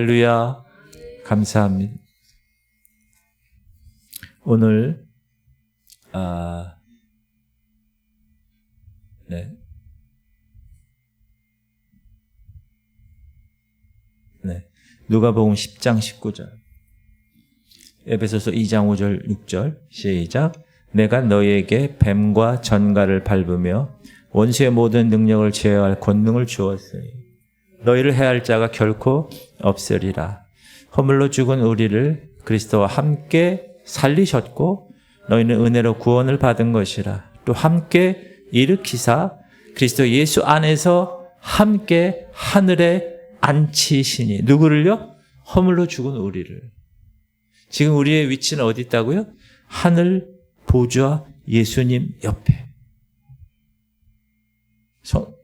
할렐루야. 감사합니다. 오늘 누가복음 10장 19절. 에베소서 2장 5절 6절 시작. 내가 너희에게 뱀과 전갈을 밟으며 원수의 모든 능력을 제어할 권능을 주었으니 너희를 해할 자가 결코 없으리라. 허물로 죽은 우리를 그리스도와 함께 살리셨고 너희는 은혜로 구원을 받은 것이라. 또 함께 일으키사 그리스도 예수 안에서 함께 하늘에 앉히시니. 누구를요? 허물로 죽은 우리를. 지금 우리의 위치는 어디 있다고요? 하늘 보좌 예수님 옆에.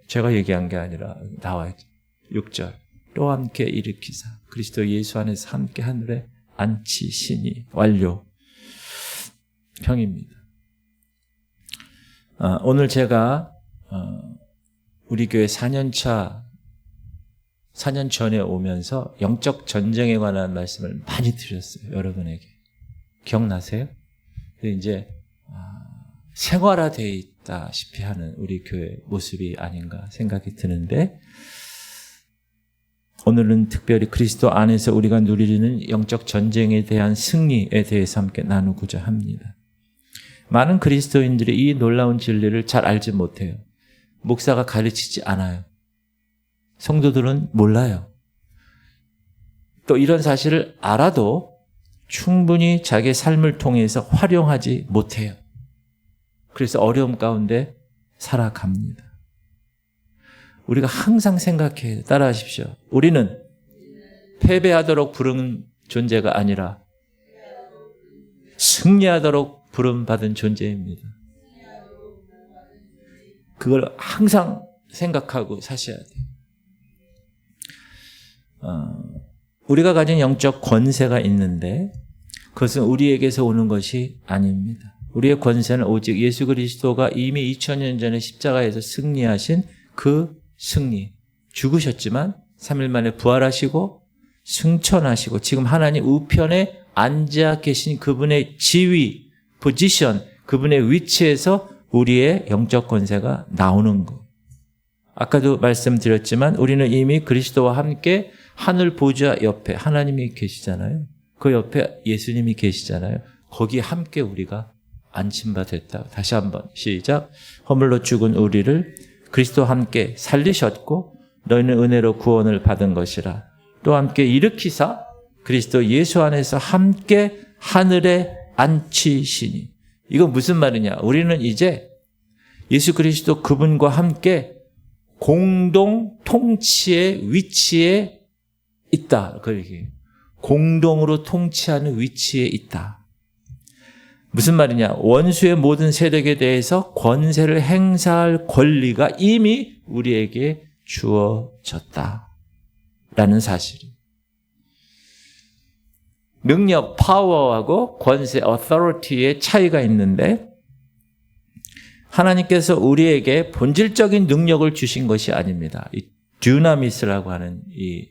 제가 얘기한 게 아니라 나와야죠. 6절. 또 함께 일으키사 그리스도 예수 안에서 함께 하늘에 앉히시니. 완료. 형입니다. 오늘 제가 우리 교회 4년 전에 오면서 영적 전쟁에 관한 말씀을 많이 드렸어요. 여러분에게. 기억나세요? 근데 이제 생활화되어 있다시피 하는 우리 교회 모습이 아닌가 생각이 드는데, 오늘은 특별히 그리스도 안에서 우리가 누리는 영적 전쟁에 대한 승리에 대해서 함께 나누고자 합니다. 많은 그리스도인들이 이 놀라운 진리를 잘 알지 못해요. 목사가 가르치지 않아요. 성도들은 몰라요. 또 이런 사실을 알아도 충분히 자기의 삶을 통해서 활용하지 못해요. 그래서 어려움 가운데 살아갑니다. 우리가 항상 생각해요. 따라하십시오. 우리는 패배하도록 부른 존재가 아니라 승리하도록 부름받은 존재입니다. 그걸 항상 생각하고 사셔야 돼요. 우리가 가진 영적 권세가 있는데 그것은 우리에게서 오는 것이 아닙니다. 우리의 권세는 오직 예수 그리스도가 이미 2000년 전에 십자가에서 승리하신 그 승리. 죽으셨지만 3일 만에 부활하시고 승천하시고 지금 하나님 우편에 앉아 계신 그분의 지위, 포지션, 그분의 위치에서 우리의 영적 권세가 나오는 것. 아까도 말씀드렸지만 우리는 이미 그리스도와 함께 하늘 보좌 옆에 하나님이 계시잖아요. 그 옆에 예수님이 계시잖아요. 거기 함께 우리가 앉힌 바 됐다. 다시 한번 시작. 허물로 죽은 우리를 그리스도와 함께 살리셨고 너희는 은혜로 구원을 받은 것이라. 또 함께 일으키사 그리스도 예수 안에서 함께 하늘에 앉히시니. 이건 무슨 말이냐? 우리는 이제 예수 그리스도 그분과 함께 공동 통치의 위치에 있다. 그걸 얘기해요. 공동으로 통치하는 위치에 있다. 무슨 말이냐? 원수의 모든 세력에 대해서 권세를 행사할 권리가 이미 우리에게 주어졌다라는 사실이. 능력, 파워하고 권세, authority의 차이가 있는데 하나님께서 우리에게 본질적인 능력을 주신 것이 아닙니다. 이 듀나미스라고 하는 이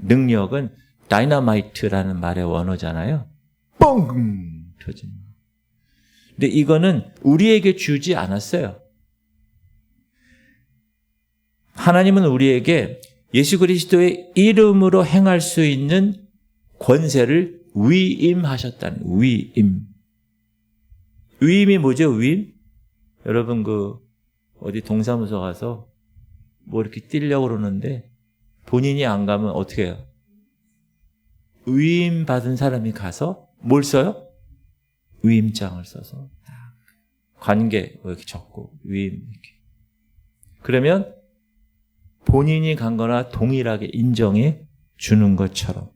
능력은 다이너마이트라는 말의 원어잖아요. 뻥! 터진. 근데 이거는 우리에게 주지 않았어요. 하나님은 우리에게 예수 그리스도의 이름으로 행할 수 있는 권세를 위임하셨다는 위임. 위임이 뭐죠? 위임? 여러분 어디 동사무소 가서 뭐 이렇게 뛰려고 그러는데 본인이 안 가면 어떻게 해요? 위임 받은 사람이 가서 뭘 써요? 위임장을 써서 관계 이렇게 적고 위임 이렇게. 그러면 본인이 간 거나 동일하게 인정해 주는 것처럼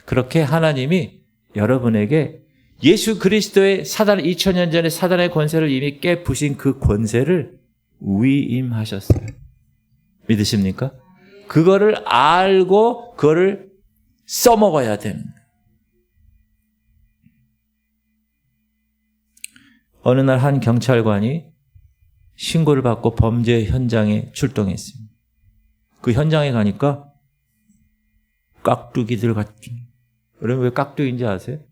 그렇게 하나님이 여러분에게 예수 그리스도의 2000년 전에 사단의 권세를 이미 깨부신 그 권세를 위임하셨어요. 믿으십니까? 그거를 알고 그거를 써먹어야 되는 거예요. 어느 날 한 경찰관이 신고를 받고 범죄 현장에 출동했습니다. 그 현장에 가니까 깍두기들 같은. 여러분 왜 깍두기인지 아세요?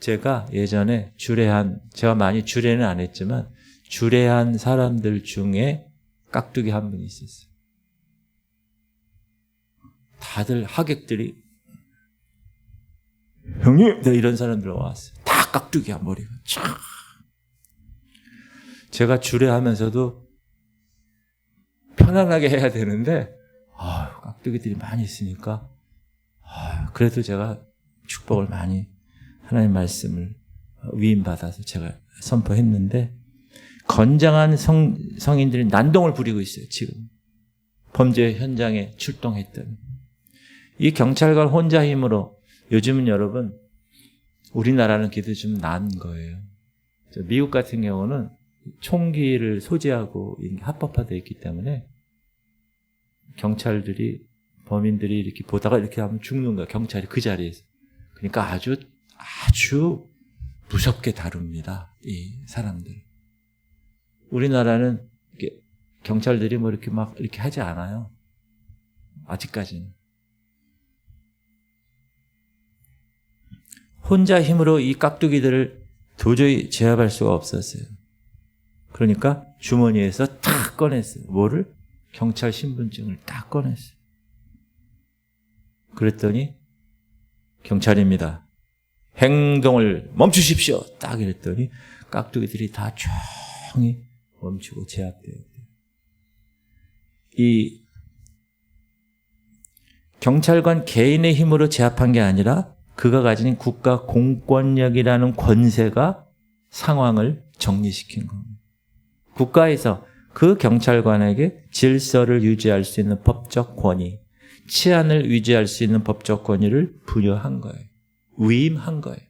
제가 예전에 제가 많이 주례는 안 했지만 주례한 사람들 중에 깍두기 한 분이 있었어요. 다들 하객들이 형님! 이런 사람들 와왔어요. 다 깍두기야, 머리가. 쫙. 제가 주례하면서도 편안하게 해야 되는데 깍두기들이 많이 있으니까 그래도 제가 축복을 많이 하나님 말씀을 위임받아서 제가 선포했는데 건장한 성인들이 난동을 부리고 있어요. 지금 범죄 현장에 출동했던 이 경찰관 혼자 힘으로 요즘은 여러분 우리나라는 기도 좀 나은 거예요. 미국 같은 경우는 총기를 소지하고 합법화되어 있기 때문에 경찰들이 범인들이 이렇게 보다가 이렇게 하면 죽는 거야. 경찰이 그 자리에서. 그러니까 아주 무섭게 다룹니다. 이 사람들. 우리나라는 이렇게 경찰들이 뭐 이렇게 막 이렇게 하지 않아요. 아직까지는. 혼자 힘으로 이 깍두기들을 도저히 제압할 수가 없었어요. 그러니까 주머니에서 탁 꺼냈어요. 뭐를? 경찰 신분증을 딱 꺼냈어요. 그랬더니 경찰입니다. 행동을 멈추십시오. 딱 이랬더니 깍두기들이 다 조용히 멈추고 제압돼요. 이 경찰관 개인의 힘으로 제압한 게 아니라 그가 가진 국가 공권력이라는 권세가 상황을 정리시킨 겁니다. 국가에서 그 경찰관에게 질서를 유지할 수 있는 법적 권위, 치안을 유지할 수 있는 법적 권위를 부여한 거예요. 위임한 거예요.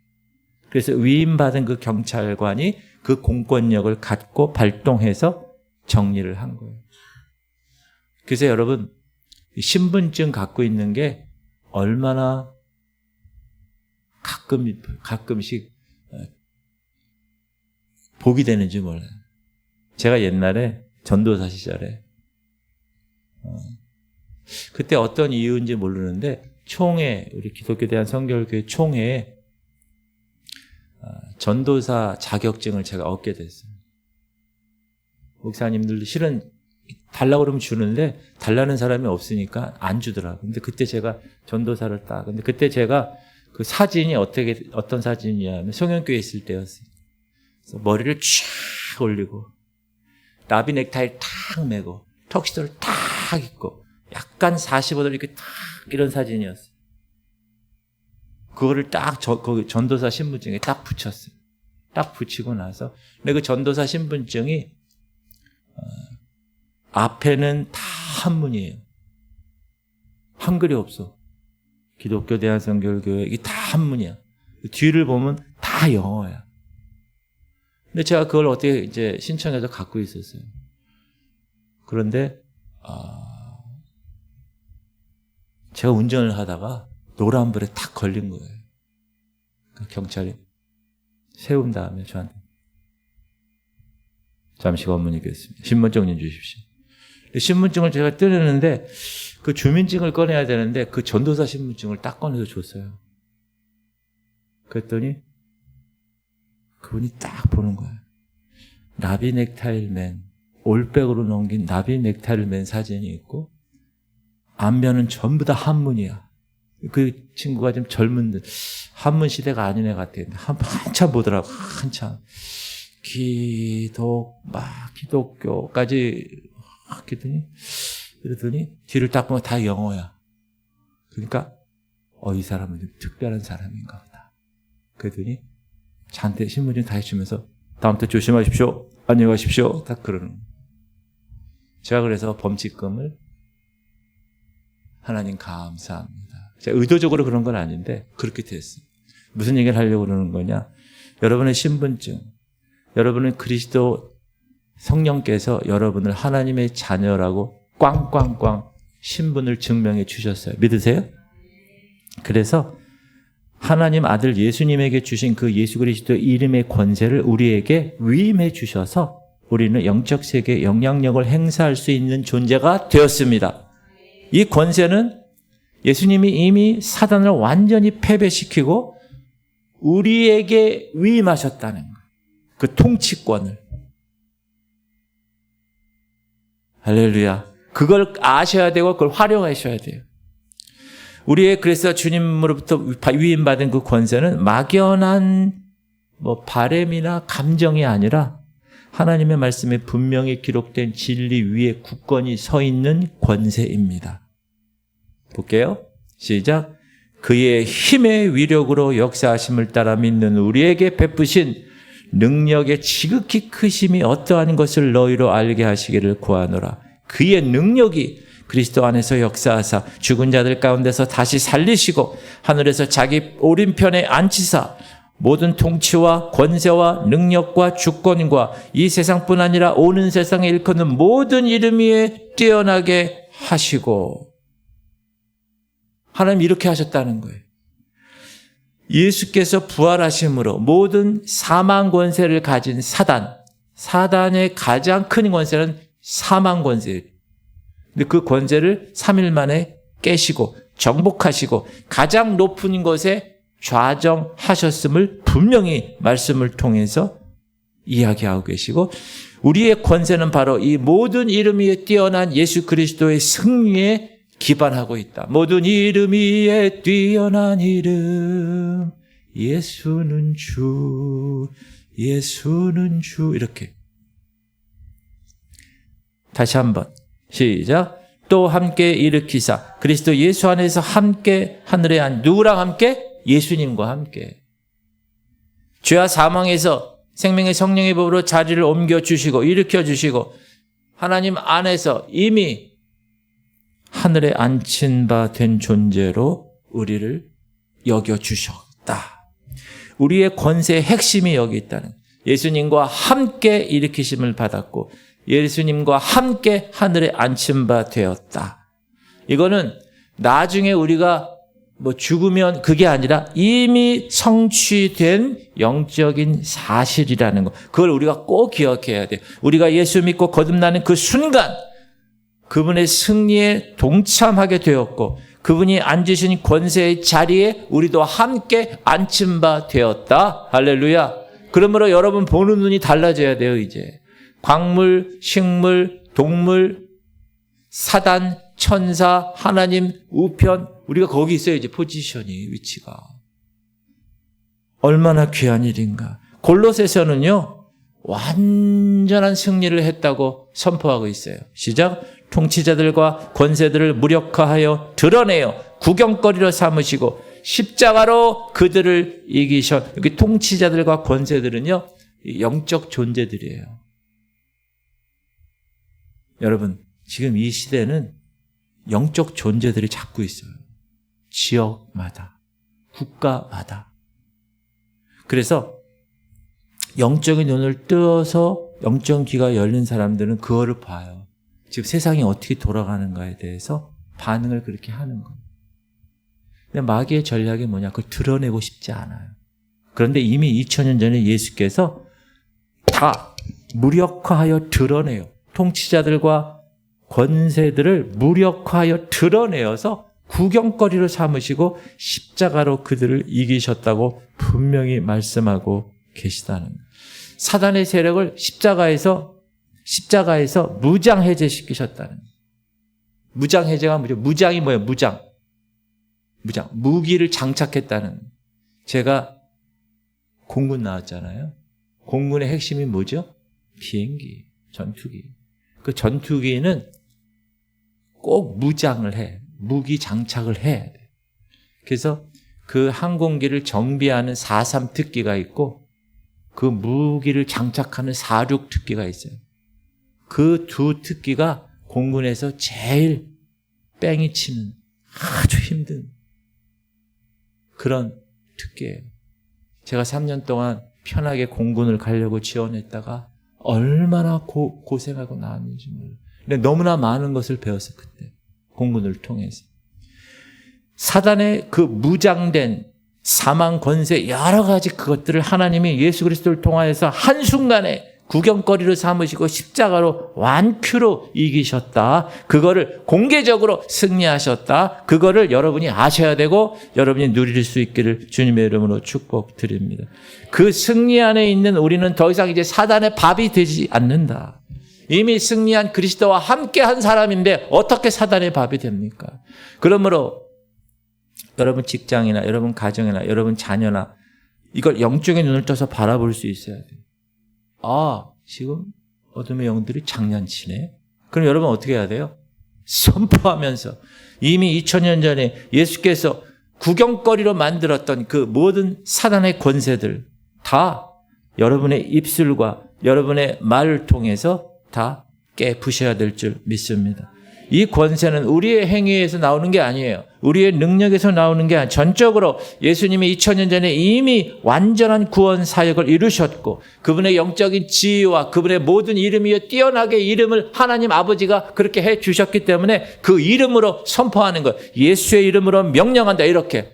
그래서 위임받은 그 경찰관이 그 공권력을 갖고 발동해서 정리를 한 거예요. 그래서 여러분 신분증 갖고 있는 게 얼마나 가끔씩 복이 되는지 몰라요. 제가 옛날에 전도사 시절에 그때 어떤 이유인지 모르는데 총회, 우리 기독교 대한성결교회 총회에 전도사 자격증을 제가 얻게 됐어요. 목사님들도 실은 달라고 그러면 주는데 달라는 사람이 없으니까 안 주더라고요. 근데 그때 제가 전도사를 근데 그때 제가 그 사진이 어떤 사진이냐면 성현교회에 있을 때였어요. 그래서 머리를 쫙 올리고 나비 넥타이를 탁 메고 턱시도를 탁 입고 약간 45도 이렇게 탁 이런 사진이었어요. 그거를 딱 거기 전도사 신분증에 딱 붙였어요. 딱 붙이고 나서 근데 그 전도사 신분증이 앞에는 다 한문이에요. 한글이 없어. 기독교 대한성결교회 이게 다 한문이야. 뒤를 보면 다 영어야. 근데 제가 그걸 어떻게 이제 신청해서 갖고 있었어요. 그런데 제가 운전을 하다가 노란불에 탁 걸린 거예요. 그러니까 경찰이 세운 다음에 저한테 잠시 검문이겠습니다. 신분증 좀 주십시오. 신분증을 제가 뜨려는데 그 주민증을 꺼내야 되는데 그 전도사 신분증을 딱 꺼내서 줬어요. 그랬더니 그분이 딱 보는 거예요. 나비 넥타이를 맨 올백으로 넘긴 나비 넥타이를 맨 사진이 있고 앞면은 전부 다 한문이야. 그 친구가 좀 젊은데 한문 시대가 아닌 애 같아요. 한참 보더라고. 한참. 기독교까지 그러더니 뒤를 딱 보면 다 영어야. 그러니까 이 사람은 좀 특별한 사람인가 보다. 그러더니 저한테 신분증 다 해주면서 다음부터 조심하십시오. 안녕히 가십시오. 딱 그러는 거예요. 제가 그래서 범칙금을 하나님 감사합니다. 제가 의도적으로 그런 건 아닌데 그렇게 됐어요. 무슨 얘기를 하려고 그러는 거냐. 여러분의 신분증, 여러분은 그리스도 성령께서 여러분을 하나님의 자녀라고 꽝꽝꽝 신분을 증명해 주셨어요. 믿으세요? 그래서 하나님 아들 예수님에게 주신 그 예수 그리스도의 이름의 권세를 우리에게 위임해 주셔서 우리는 영적 세계에 영향력을 행사할 수 있는 존재가 되었습니다. 이 권세는 예수님이 이미 사단을 완전히 패배시키고 우리에게 위임하셨다는 거예요. 그 통치권을. 할렐루야. 그걸 아셔야 되고 그걸 활용하셔야 돼요. 우리의 그래서 주님으로부터 위임받은 그 권세는 막연한 바램이나 감정이 아니라 하나님의 말씀에 분명히 기록된 진리 위에 굳건히 서 있는 권세입니다. 볼게요. 시작. 그의 힘의 위력으로 역사하심을 따라 믿는 우리에게 베푸신 능력의 지극히 크심이 어떠한 것을 너희로 알게 하시기를 구하노라. 그의 능력이 그리스도 안에서 역사하사 죽은 자들 가운데서 다시 살리시고 하늘에서 자기 오른편에 앉히사 모든 통치와 권세와 능력과 주권과 이 세상뿐 아니라 오는 세상에 일컫는 모든 이름 위에 뛰어나게 하시고. 하나님 이렇게 하셨다는 거예요. 예수께서 부활하심으로 모든 사망 권세를 가진 사단의 가장 큰 권세는 사망 권세예요. 근데 그 권세를 3일 만에 깨시고 정복하시고 가장 높은 곳에 좌정하셨음을 분명히 말씀을 통해서 이야기하고 계시고, 우리의 권세는 바로 이 모든 이름 위에 뛰어난 예수 그리스도의 승리에 기반하고 있다. 모든 이름 위에 뛰어난 이름 예수는 주, 예수는 주. 이렇게 다시 한번 시작. 또 함께 일으키사 그리스도 예수 안에서 함께 하늘에 누구랑 함께? 예수님과 함께. 죄와 사망에서 생명의 성령의 법으로 자리를 옮겨주시고 일으켜주시고 하나님 안에서 이미 하늘에 앉힌 바 된 존재로 우리를 여겨주셨다. 우리의 권세의 핵심이 여기 있다는, 예수님과 함께 일으키심을 받았고 예수님과 함께 하늘에 앉힌 바 되었다. 이거는 나중에 우리가 죽으면 그게 아니라 이미 성취된 영적인 사실이라는 거. 그걸 우리가 꼭 기억해야 돼요. 우리가 예수 믿고 거듭나는 그 순간 그분의 승리에 동참하게 되었고 그분이 앉으신 권세의 자리에 우리도 함께 앉힌 바 되었다. 할렐루야. 그러므로 여러분 보는 눈이 달라져야 돼요. 이제 광물, 식물, 동물, 사단, 천사, 하나님, 우편, 우리가 거기 있어요. 이제 포지션이, 위치가 얼마나 귀한 일인가. 골로새서는요 완전한 승리를 했다고 선포하고 있어요. 시작. 통치자들과 권세들을 무력화하여 드러내어 구경거리로 삼으시고 십자가로 그들을 이기셨. 여기 통치자들과 권세들은요 영적 존재들이에요. 여러분 지금 이 시대는 영적 존재들이 자꾸 있어요. 지역마다, 국가마다. 그래서 영적인 눈을 뜨어서 영적 귀가 열린 사람들은 그거를 봐요. 지금 세상이 어떻게 돌아가는가에 대해서 반응을 그렇게 하는 거예요. 근데 마귀의 전략이 뭐냐? 그걸 드러내고 싶지 않아요. 그런데 이미 2000년 전에 예수께서 다 무력화하여 드러내요. 통치자들과 권세들을 무력화하여 드러내어서 구경거리로 삼으시고 십자가로 그들을 이기셨다고 분명히 말씀하고 계시다는 거예요. 사단의 세력을 십자가에서 무장해제시키셨다는 거예요. 무장해제가 뭐죠? 무장이 뭐예요? 무장. 무기를 장착했다는 거예요. 제가 공군 나왔잖아요. 공군의 핵심이 뭐죠? 비행기, 전투기. 그 전투기는 꼭 무장을 해. 무기 장착을 해야 돼. 그래서 그 항공기를 정비하는 43 특기가 있고 그 무기를 장착하는 46 특기가 있어요. 그 두 특기가 공군에서 제일 뺑이 치는 아주 힘든 그런 특기예요. 제가 3년 동안 편하게 공군을 가려고 지원했다가 얼마나 고생하고 나왔는지 몰라요. 근데 너무나 많은 것을 배웠어요. 그때 공군을 통해서. 사단의 그 무장된 사망 권세 여러 가지 그것들을 하나님이 예수 그리스도를 통하여서 한순간에 구경거리로 삼으시고 십자가로 완큐로 이기셨다. 그거를 공개적으로 승리하셨다. 그거를 여러분이 아셔야 되고 여러분이 누릴 수 있기를 주님의 이름으로 축복드립니다. 그 승리 안에 있는 우리는 더 이상 이제 사단의 밥이 되지 않는다. 이미 승리한 그리스도와 함께한 사람인데 어떻게 사단의 밥이 됩니까? 그러므로 여러분 직장이나 여러분 가정이나 여러분 자녀나 이걸 영적인 눈을 떠서 바라볼 수 있어야 돼요. 아, 지금 어둠의 영들이 장난치네. 그럼 여러분 어떻게 해야 돼요? 선포하면서 이미 2000년 전에 예수께서 구경거리로 만들었던 그 모든 사단의 권세들 다 여러분의 입술과 여러분의 말을 통해서 다 깨부셔야 될 줄 믿습니다. 이 권세는 우리의 행위에서 나오는 게 아니에요. 우리의 능력에서 나오는 게 아니에요. 전적으로 예수님이 2000년 전에 이미 완전한 구원 사역을 이루셨고 그분의 영적인 지위와 그분의 모든 이름 위에 뛰어나게 이름을 하나님 아버지가 그렇게 해 주셨기 때문에 그 이름으로 선포하는 것. 예수의 이름으로 명령한다 이렇게.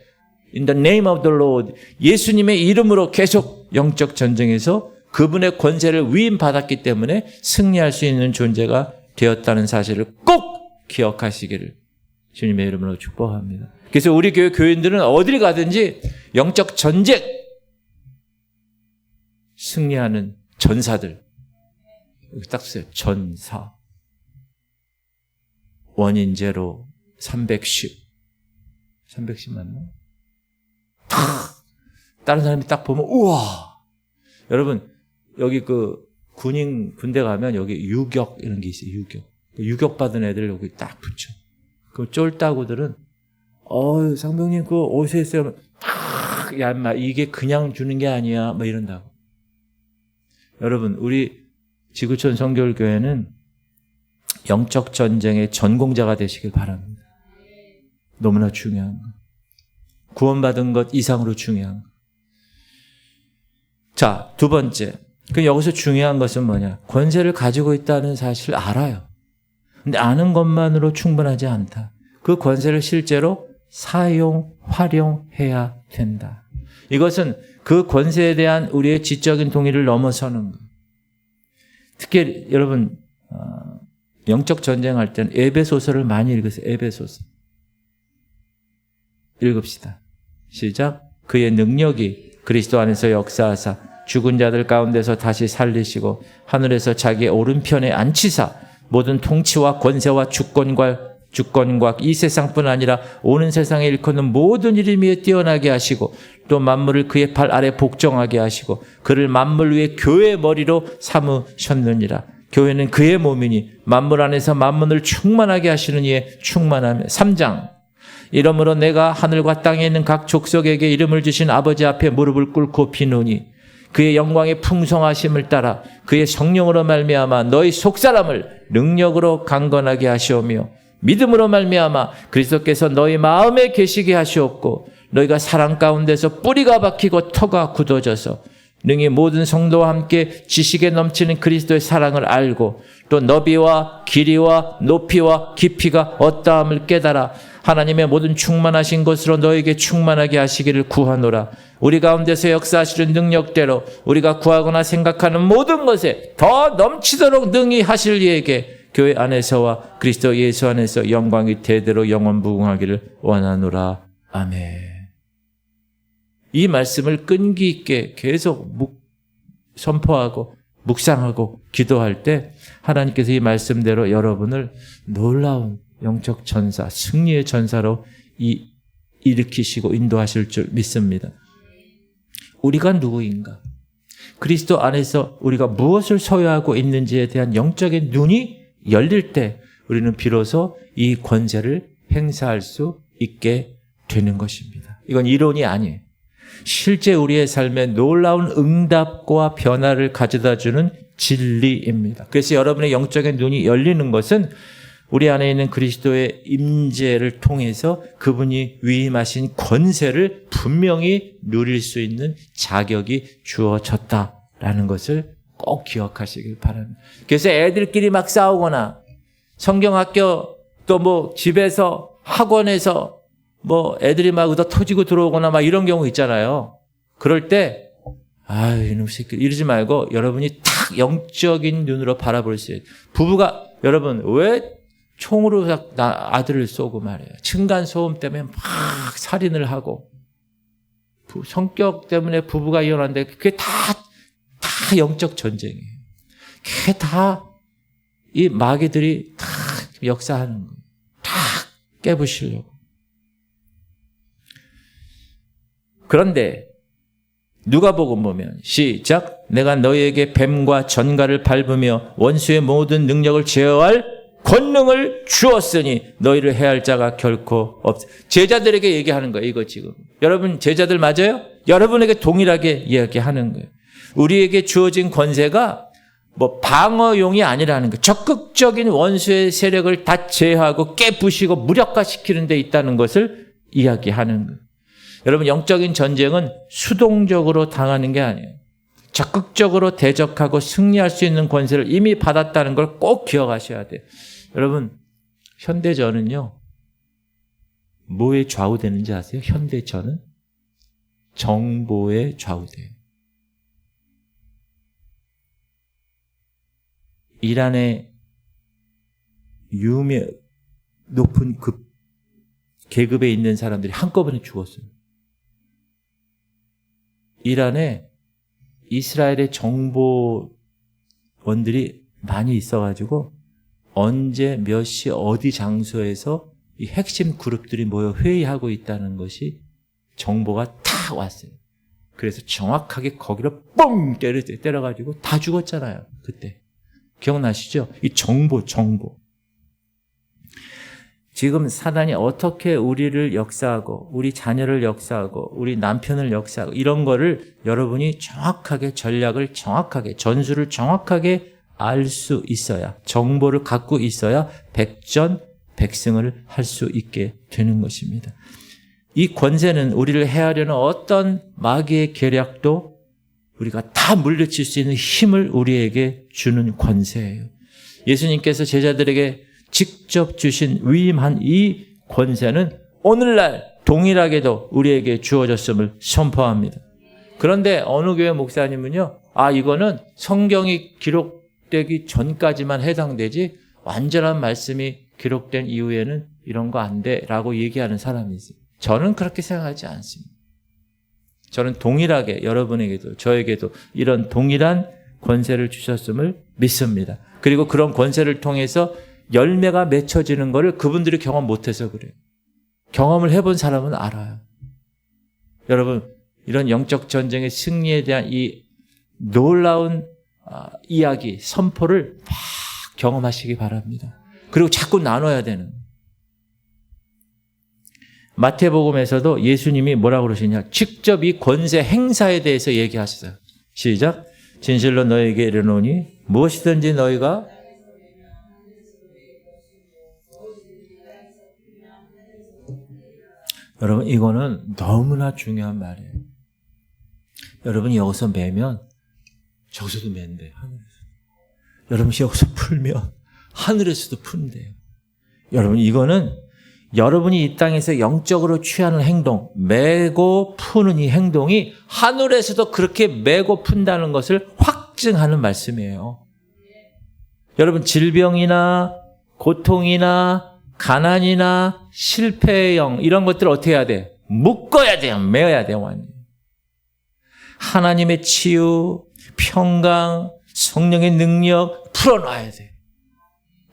In the name of the Lord. 예수님의 이름으로 계속 영적 전쟁에서 그분의 권세를 위임받았기 때문에 승리할 수 있는 존재가 되었다는 사실을 꼭 기억하시기를 주님의 이름으로 축복합니다. 그래서 우리 교회 교인들은 어딜 가든지 영적 전쟁 승리하는 전사들. 여기 딱 써요. 전사. 원인제로 310. 310 맞나? 다른 사람이 딱 보면 우와. 여러분 여기 그 군대 가면 여기 유격 이런 게 있어요. 유격 받은 애들 여기 딱 붙여. 그 쫄따구들은 상병님 그거 어디서 했어요? 야 인마 이게 그냥 주는 게 아니야. 뭐 이런다고. 여러분 우리 지구촌 성결교회는 영적 전쟁의 전공자가 되시길 바랍니다. 너무나 중요한 거. 구원받은 것 이상으로 중요한 거. 자, 두 번째. 그 여기서 중요한 것은 뭐냐? 권세를 가지고 있다는 사실을 알아요. 근데 아는 것만으로 충분하지 않다. 그 권세를 실제로 활용해야 된다. 이것은 그 권세에 대한 우리의 지적인 동의를 넘어서는 것. 특히 여러분 영적 전쟁할 때는 에베소서를 많이 읽으세요. 에베소서. 읽읍시다. 시작. 그의 능력이 그리스도 안에서 역사하사 죽은 자들 가운데서 다시 살리시고 하늘에서 자기의 오른편에 앉히사 모든 통치와 권세와 주권과 이 세상뿐 아니라 오는 세상에 일컫는 모든 이름 위에 뛰어나게 하시고 또 만물을 그의 발 아래 복종하게 하시고 그를 만물 위에 교회의 머리로 삼으셨느니라. 교회는 그의 몸이니 만물 안에서 만물을 충만하게 하시는 이에 충만하며. 3장. 이러므로 내가 하늘과 땅에 있는 각 족속에게 이름을 주신 아버지 앞에 무릎을 꿇고 비노니 그의 영광의 풍성하심을 따라 그의 성령으로 말미암아 너희 속사람을 능력으로 강건하게 하시오며 믿음으로 말미암아 그리스도께서 너희 마음에 계시게 하시옵고 너희가 사랑 가운데서 뿌리가 박히고 터가 굳어져서 능히 모든 성도와 함께 지식에 넘치는 그리스도의 사랑을 알고 또 너비와 길이와 높이와 깊이가 어떠함을 깨달아 하나님의 모든 충만하신 것으로 너에게 충만하게 하시기를 구하노라. 우리 가운데서 역사하시는 능력대로 우리가 구하거나 생각하는 모든 것에 더 넘치도록 능히 하실 이에게 교회 안에서와 그리스도 예수 안에서 영광이 대대로 영원무궁하기를 원하노라. 아멘. 이 말씀을 끈기 있게 계속 선포하고 묵상하고 기도할 때 하나님께서 이 말씀대로 여러분을 놀라운 영적 전사, 승리의 전사로 일으키시고 인도하실 줄 믿습니다. 우리가 누구인가? 그리스도 안에서 우리가 무엇을 소유하고 있는지에 대한 영적인 눈이 열릴 때 우리는 비로소 이 권세를 행사할 수 있게 되는 것입니다. 이건 이론이 아니에요. 실제 우리의 삶에 놀라운 응답과 변화를 가져다주는 진리입니다. 그래서 여러분의 영적인 눈이 열리는 것은 우리 안에 있는 그리스도의 임재를 통해서 그분이 위임하신 권세를 분명히 누릴 수 있는 자격이 주어졌다라는 것을 꼭 기억하시길 바랍니다. 그래서 애들끼리 막 싸우거나 성경학교 또 집에서 학원에서 애들이 막 의다 터지고 들어오거나 막 이런 경우 있잖아요. 그럴 때 이놈 새끼 이러지 말고 여러분이 탁 영적인 눈으로 바라볼 수 있어요. 부부가 여러분 왜 총으로 아들을 쏘고 말이에요. 층간 소음 때문에 막 살인을 하고 성격 때문에 부부가 이혼하는데 그게 다 영적 전쟁이에요. 그게 다 이 마귀들이 다 역사하는 거예요. 다 깨부시려고. 그런데 누가복음 보면 시작. 내가 너희에게 뱀과 전갈을 밟으며 원수의 모든 능력을 제어할 권능을 주었으니 너희를 해할 자가 결코 없어. 제자들에게 얘기하는 거예요. 이거 지금. 여러분 제자들 맞아요? 여러분에게 동일하게 이야기하는 거예요. 우리에게 주어진 권세가 뭐 방어용이 아니라는 거예요. 적극적인 원수의 세력을 다 제어하고 깨부시고 무력화시키는 데 있다는 것을 이야기하는 거예요. 여러분 영적인 전쟁은 수동적으로 당하는 게 아니에요. 적극적으로 대적하고 승리할 수 있는 권세를 이미 받았다는 걸 꼭 기억하셔야 돼요. 여러분 현대전은요. 뭐에 좌우되는지 아세요? 현대전은 정보에 좌우돼요. 이란의 높은 계급에 있는 사람들이 한꺼번에 죽었어요. 이란에 이스라엘의 정보원들이 많이 있어가지고 언제 몇 시 어디 장소에서 이 핵심 그룹들이 모여 회의하고 있다는 것이 정보가 다 왔어요. 그래서 정확하게 거기로 뻥 때려가지고 다 죽었잖아요. 그때. 기억나시죠? 이 정보. 지금 사단이 어떻게 우리를 역사하고 우리 자녀를 역사하고 우리 남편을 역사하고 이런 거를 여러분이 정확하게 전략을 정확하게 전술을 정확하게 알 수 있어야 정보를 갖고 있어야 백전백승을 할 수 있게 되는 것입니다. 이 권세는 우리를 해하려는 어떤 마귀의 계략도 우리가 다 물리칠 수 있는 힘을 우리에게 주는 권세예요. 예수님께서 제자들에게 직접 주신 위임한 이 권세는 오늘날 동일하게도 우리에게 주어졌음을 선포합니다. 그런데 어느 교회 목사님은요, 이거는 성경이 기록되기 전까지만 해당되지 완전한 말씀이 기록된 이후에는 이런 거 안 돼라고 얘기하는 사람이 있어요. 저는 그렇게 생각하지 않습니다. 저는 동일하게 여러분에게도 저에게도 이런 동일한 권세를 주셨음을 믿습니다. 그리고 그런 권세를 통해서 열매가 맺혀지는 것을 그분들이 경험 못해서 그래요. 경험을 해본 사람은 알아요. 여러분 이런 영적 전쟁의 승리에 대한 이 놀라운 이야기, 선포를 막 경험하시기 바랍니다. 그리고 자꾸 나눠야 되는. 마태복음에서도 예수님이 뭐라고 그러시냐. 직접 이 권세 행사에 대해서 얘기하셨어요. 시작. 진실로 너에게 이르노니 무엇이든지 너희가 여러분 이거는 너무나 중요한 말이에요. 여러분이 여기서 매면 저기서도 맨대요. 하늘에서. 여러분이 여기서 풀면 하늘에서도 푼대요. 여러분 이거는 여러분이 이 땅에서 영적으로 취하는 행동, 매고 푸는 이 행동이 하늘에서도 그렇게 매고 푼다는 것을 확증하는 말씀이에요. 여러분 질병이나 고통이나 가난이나 실패의 영 이런 것들을 어떻게 해야 돼? 묶어야 돼요. 매어야 돼요. 완전히. 하나님의 치유, 평강, 성령의 능력 풀어놔야 돼.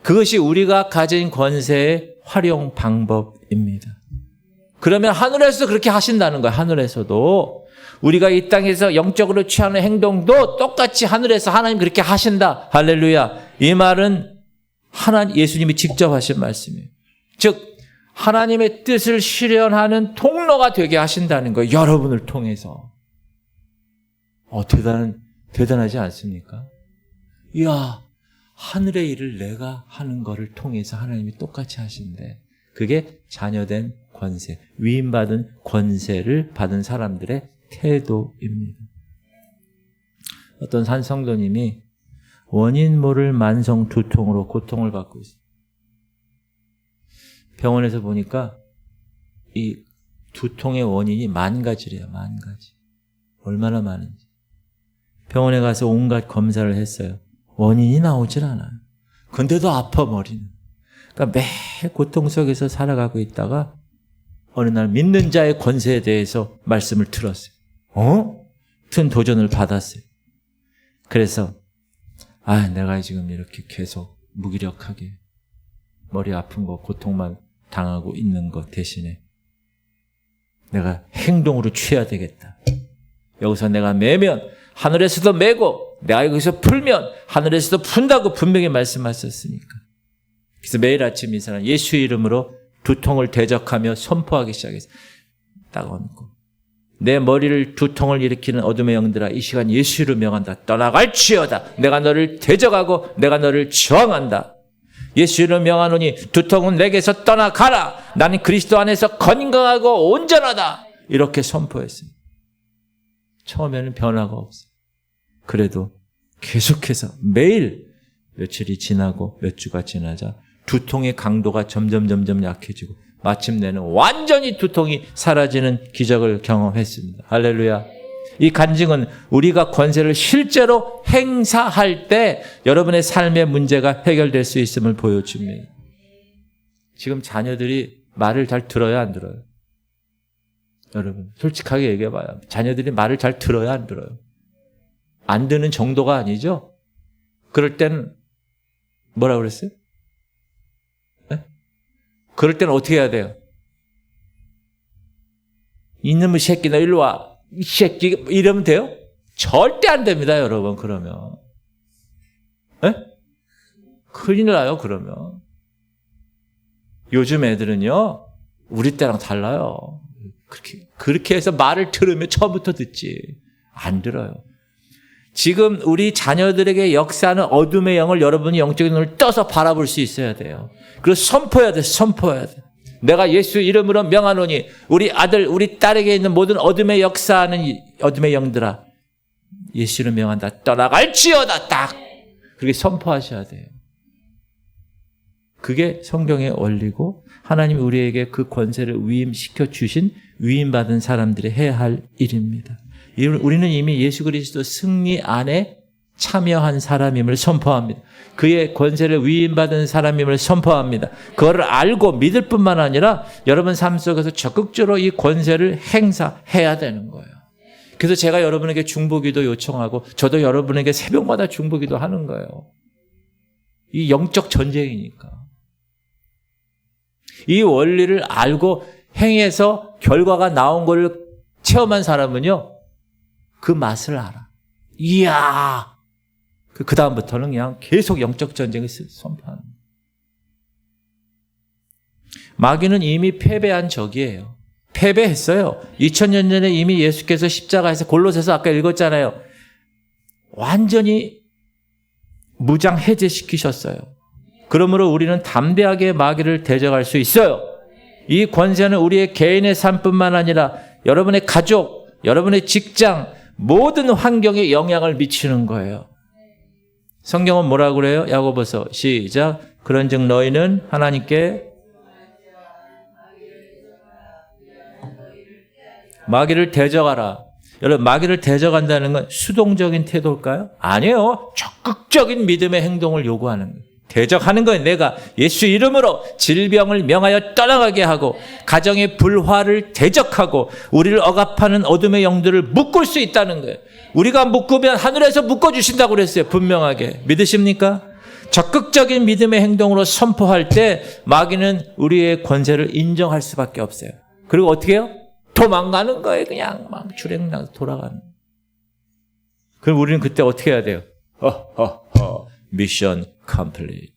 그것이 우리가 가진 권세의 활용 방법입니다. 그러면 하늘에서도 그렇게 하신다는 거예요. 하늘에서도. 우리가 이 땅에서 영적으로 취하는 행동도 똑같이 하늘에서 하나님 그렇게 하신다. 할렐루야. 이 말은 예수님이 직접 하신 말씀이에요. 즉 하나님의 뜻을 실현하는 통로가 되게 하신다는 거예요. 여러분을 통해서. 대단하지 않습니까? 이야, 하늘의 일을 내가 하는 거를 통해서 하나님이 똑같이 하신대. 그게 자녀된 권세, 위임받은 권세를 받은 사람들의 태도입니다. 어떤 한 성도님이 원인 모를 만성 두통으로 고통을 받고 있어요. 병원에서 보니까 이 두통의 원인이 10,000가지래요. 10,000가지. 얼마나 많은지. 병원에 가서 온갖 검사를 했어요. 원인이 나오질 않아요. 근데도 아파 머리는. 그러니까 매일 고통 속에서 살아가고 있다가 어느 날 믿는 자의 권세에 대해서 말씀을 들었어요. 큰 도전을 받았어요. 그래서 내가 지금 이렇게 계속 무기력하게 머리 아픈 거 고통만 당하고 있는 것 대신에 내가 행동으로 취해야 되겠다. 여기서 내가 매면 하늘에서도 매고 내가 여기서 풀면 하늘에서도 푼다고 분명히 말씀하셨으니까. 그래서 매일 아침 이 사람 예수의 이름으로 두통을 대적하며 선포하기 시작했어요. 딱 얹고 내 머리를 두통을 일으키는 어둠의 영들아 이 시간 예수로 명한다. 떠나갈지어다. 내가 너를 대적하고 내가 너를 저항한다. 예수로 명하노니 두통은 내게서 떠나가라. 나는 그리스도 안에서 건강하고 온전하다. 이렇게 선포했습니다. 처음에는 변화가 없어요. 그래도 계속해서 매일 며칠이 지나고 몇 주가 지나자 두통의 강도가 점점 약해지고 마침내는 완전히 두통이 사라지는 기적을 경험했습니다. 할렐루야. 이 간증은 우리가 권세를 실제로 행사할 때 여러분의 삶의 문제가 해결될 수 있음을 보여줍니다. 지금 자녀들이 말을 잘 들어야 안 들어요? 여러분 솔직하게 얘기해봐요. 자녀들이 말을 잘 들어야 안 들어요? 안 듣는 정도가 아니죠? 그럴 땐 뭐라고 그랬어요? 네? 그럴 땐 어떻게 해야 돼요? 이놈의 새끼 너 일로 와. 이 새끼 이러면 돼요? 절대 안 됩니다, 여러분. 그러면 네? 큰일 나요. 그러면 요즘 애들은요 우리 때랑 달라요. 그렇게 해서 말을 들으면 처음부터 듣지 안 들어요. 지금 우리 자녀들에게 역사하는 어둠의 영을 여러분이 영적인 눈을 떠서 바라볼 수 있어야 돼요. 그리고 선포해야 돼. 내가 예수 이름으로 명하노니 우리 아들 우리 딸에게 있는 모든 어둠의 역사하는 어둠의 영들아 예수를 명한다. 떠나갈지어다. 딱 그렇게 선포하셔야 돼요. 그게 성경의 원리고 하나님이 우리에게 그 권세를 위임시켜 주신 위임받은 사람들이 해야 할 일입니다. 우리는 이미 예수 그리스도 승리 안에 참여한 사람임을 선포합니다. 그의 권세를 위임받은 사람임을 선포합니다. 그거를 알고 믿을 뿐만 아니라 여러분 삶 속에서 적극적으로 이 권세를 행사해야 되는 거예요. 그래서 제가 여러분에게 중보기도 요청하고 저도 여러분에게 새벽마다 중보기도 하는 거예요. 이 영적 전쟁이니까. 이 원리를 알고 행해서 결과가 나온 걸 체험한 사람은요. 그 맛을 알아. 이야. 그 다음부터는 그냥 계속 영적 전쟁을 선포하는 거예요. 마귀는 이미 패배한 적이에요. 패배했어요. 2000년 전에 이미 예수께서 십자가에서 골로새서 아까 읽었잖아요. 완전히 무장 해제시키셨어요. 그러므로 우리는 담대하게 마귀를 대적할 수 있어요. 이 권세는 우리의 개인의 삶뿐만 아니라 여러분의 가족, 여러분의 직장, 모든 환경에 영향을 미치는 거예요. 성경은 뭐라고 그래요? 야고보서 시작. 그런즉 너희는 하나님께 마귀를 대적하라. 여러분 마귀를 대적한다는 건 수동적인 태도일까요? 아니에요. 적극적인 믿음의 행동을 요구하는 거예요. 대적하는 거예요. 내가 예수 이름으로 질병을 명하여 떠나가게 하고 가정의 불화를 대적하고 우리를 억압하는 어둠의 영들을 묶을 수 있다는 거예요. 우리가 묶으면 하늘에서 묶어주신다고 그랬어요. 분명하게. 믿으십니까? 적극적인 믿음의 행동으로 선포할 때 마귀는 우리의 권세를 인정할 수밖에 없어요. 그리고 어떻게 해요? 도망가는 거예요. 그냥 막 주랭랑 돌아가는. 그럼 우리는 그때 어떻게 해야 돼요? 미션 컴플리트.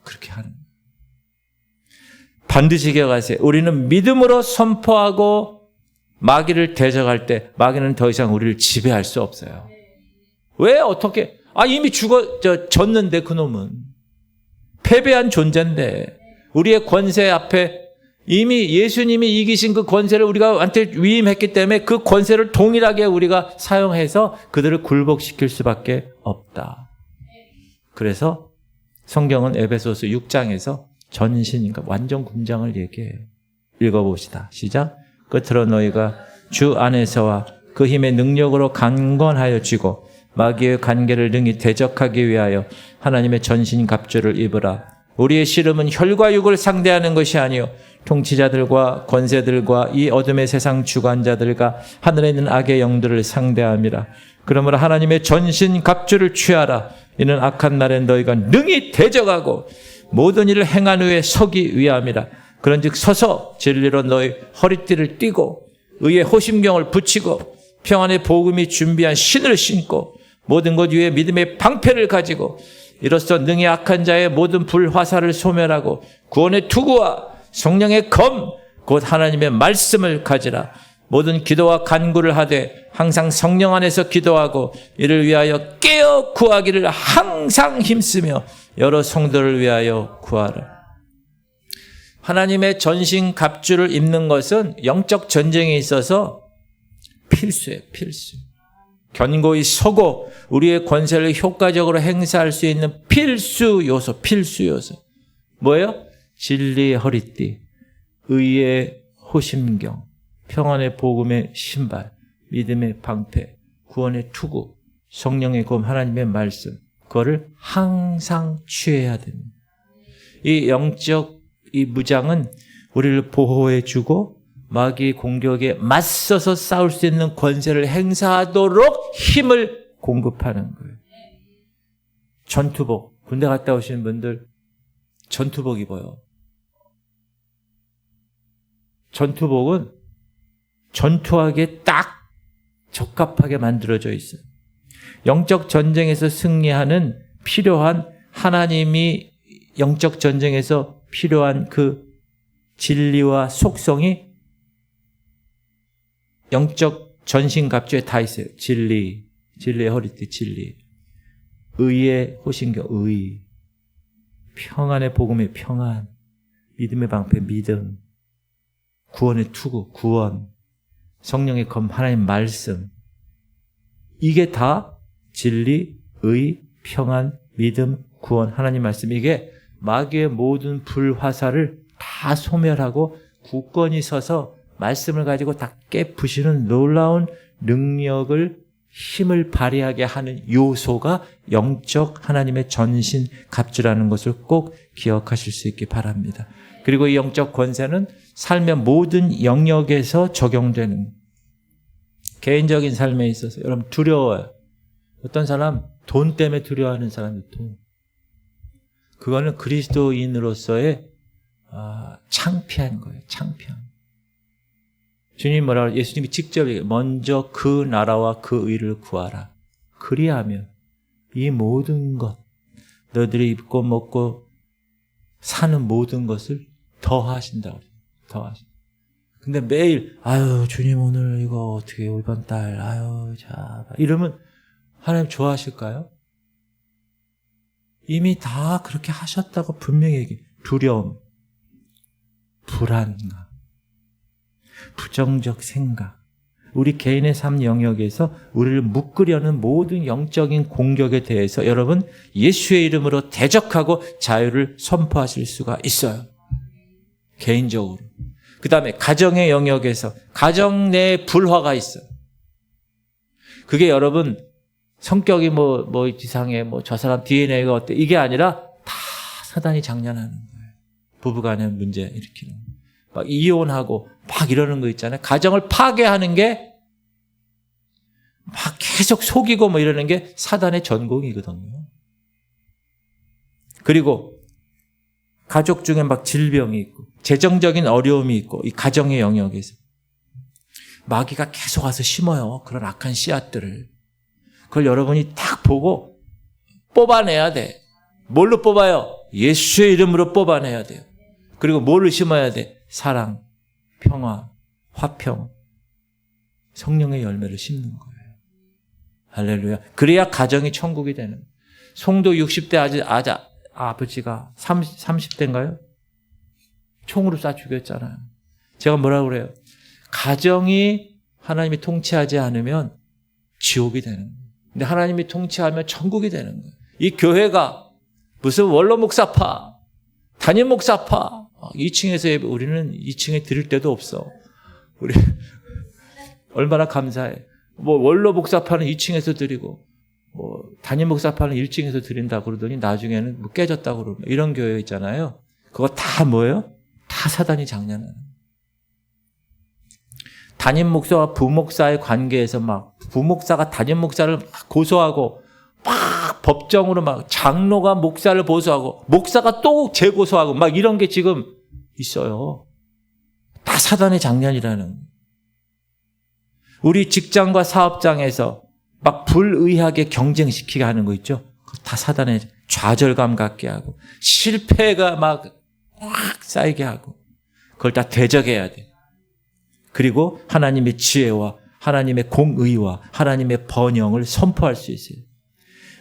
그렇게 하는 거예요. 반드시 기억하세요. 우리는 믿음으로 선포하고 마귀를 대적할 때 마귀는 더 이상 우리를 지배할 수 없어요. 왜? 어떻게? 이미 졌는데 그놈은. 패배한 존재인데 우리의 권세 앞에 이미 예수님이 이기신 그 권세를 우리가 한테 위임했기 때문에 그 권세를 동일하게 우리가 사용해서 그들을 굴복시킬 수밖에 없다. 그래서 성경은 에베소서 6장에서 전신인가 완전 군장을 얘기해요. 읽어봅시다. 시작. 끝으로 너희가 주 안에서와 그 힘의 능력으로 강건하여 쥐고 마귀의 관계를 능히 대적하기 위하여 하나님의 전신갑주를 입으라. 우리의 씨름은 혈과 육을 상대하는 것이 아니요 통치자들과 권세들과 이 어둠의 세상 주관자들과 하늘에 있는 악의 영들을 상대함이라. 그러므로 하나님의 전신갑주를 취하라. 이는 악한 날에 너희가 능히 대적하고 모든 일을 행한 후에 서기 위함이라. 그런즉 서서 진리로 너희 허리띠를 띠고 의의 호심경을 붙이고 평안의 복음이 준비한 신을 신고 모든 것 위에 믿음의 방패를 가지고 이로써 능히 악한 자의 모든 불화살을 소멸하고 구원의 투구와 성령의 검 곧 하나님의 말씀을 가지라. 모든 기도와 간구를 하되 항상 성령 안에서 기도하고 이를 위하여 깨어 구하기를 항상 힘쓰며 여러 성도를 위하여 구하라. 하나님의 전신 갑주를 입는 것은 영적 전쟁에 있어서 필수예요. 필수. 견고히 서고 우리의 권세를 효과적으로 행사할 수 있는 필수 요소. 필수 요소. 뭐예요? 진리의 허리띠, 의의 호심경, 평안의 복음의 신발, 믿음의 방패, 구원의 투구, 성령의 검, 하나님의 말씀. 그거를 항상 취해야 됩니다. 이 영적 이 무장은 우리를 보호해주고 마귀의 공격에 맞서서 싸울 수 있는 권세를 행사하도록 힘을 공급하는 거예요. 전투복, 군대 갔다 오시는 분들 전투복 입어요. 전투복은 전투하기에 딱 적합하게 만들어져 있어요. 영적 전쟁에서 승리하는 필요한 하나님이 영적 전쟁에서 필요한 그 진리와 속성이 영적 전신갑주에 다 있어요. 진리, 진리의 허리띠, 진리. 의의 호신경, 의. 평안의 복음의 평안. 믿음의 방패, 믿음. 구원의 투구, 구원. 성령의 검, 하나님 말씀. 이게 다 진리, 의, 평안, 믿음, 구원, 하나님 말씀. 이게 마귀의 모든 불화살을 다 소멸하고 굳건히 서서 말씀을 가지고 다 깨부시는 놀라운 능력을 힘을 발휘하게 하는 요소가 영적 하나님의 전신 갑주라는 것을 꼭 기억하실 수 있기 바랍니다. 그리고 이 영적 권세는 삶의 모든 영역에서 적용되는 개인적인 삶에 있어서 여러분 두려워요. 어떤 사람 돈 때문에 두려워하는 사람이 돈. 그거는 그리스도인으로서의 창피한 거예요. 창피한. 주님 뭐라고 예수님이 직접 먼저 그 나라와 그 의를 구하라. 그리하면 이 모든 것 너희들이 입고 먹고 사는 모든 것을 더하신다고 그래요. 더하신다. 근데 매일 아유 주님 오늘 이거 어떻게 이번 달 아유 자 이러면 하나님 좋아하실까요? 이미 다 그렇게 하셨다고 분명히 얘기해. 두려움, 불안감, 부정적 생각, 우리 개인의 삶 영역에서 우리를 묶으려는 모든 영적인 공격에 대해서 여러분 예수의 이름으로 대적하고 자유를 선포하실 수가 있어요. 개인적으로. 그 다음에 가정의 영역에서 가정 내에 불화가 있어요. 그게 여러분 성격이 뭐 이상해, 저 사람 DNA가 어때? 이게 아니라 다 사단이 장난하는 거예요. 부부간의 문제 일으키는. 막 이혼하고 막 이러는 거 있잖아요. 가정을 파괴하는 게 막 계속 속이고 뭐 이러는 게 사단의 전공이거든요. 그리고 가족 중에 막 질병이 있고 재정적인 어려움이 있고 이 가정의 영역에서 마귀가 계속 와서 심어요. 그런 악한 씨앗들을. 그걸 여러분이 딱 보고 뽑아내야 돼. 뭘로 뽑아요? 예수의 이름으로 뽑아내야 돼요. 그리고 뭘로 심어야 돼? 사랑, 평화, 화평, 성령의 열매를 심는 거예요. 할렐루야. 그래야 가정이 천국이 되는. 송도 60대 아버지가 30대인가요? 총으로 쏴 죽였잖아요. 제가 뭐라고 그래요? 가정이 하나님이 통치하지 않으면 지옥이 되는 거예요. 근데 하나님이 통치하면 천국이 되는 거예요. 이 교회가 무슨 원로 목사파, 담임 목사파, 2층에서 예배, 우리는 2층에 드릴 데도 없어. 우리 얼마나 감사해. 뭐 원로 목사파는 2층에서 드리고 뭐 담임 목사파는 1층에서 드린다고 그러더니 나중에는 뭐 깨졌다고 그러고 이런 교회 있잖아요. 그거 다 뭐예요? 다 사단이 장난하는. 담임 목사와 부목사의 관계에서 막 부목사가 담임 목사를 막 고소하고 막 법정으로 막 장로가 목사를 보소하고 목사가 또 재고소하고 막 이런 게 지금 있어요. 다 사단의 장난이라는. 우리 직장과 사업장에서 막 불의하게 경쟁시키게 하는 거 있죠. 다 사단의 좌절감 갖게 하고 실패가 막 쌓이게 하고 그걸 다 대적해야 돼. 그리고 하나님의 지혜와 하나님의 공의와 하나님의 번영을 선포할 수 있어요.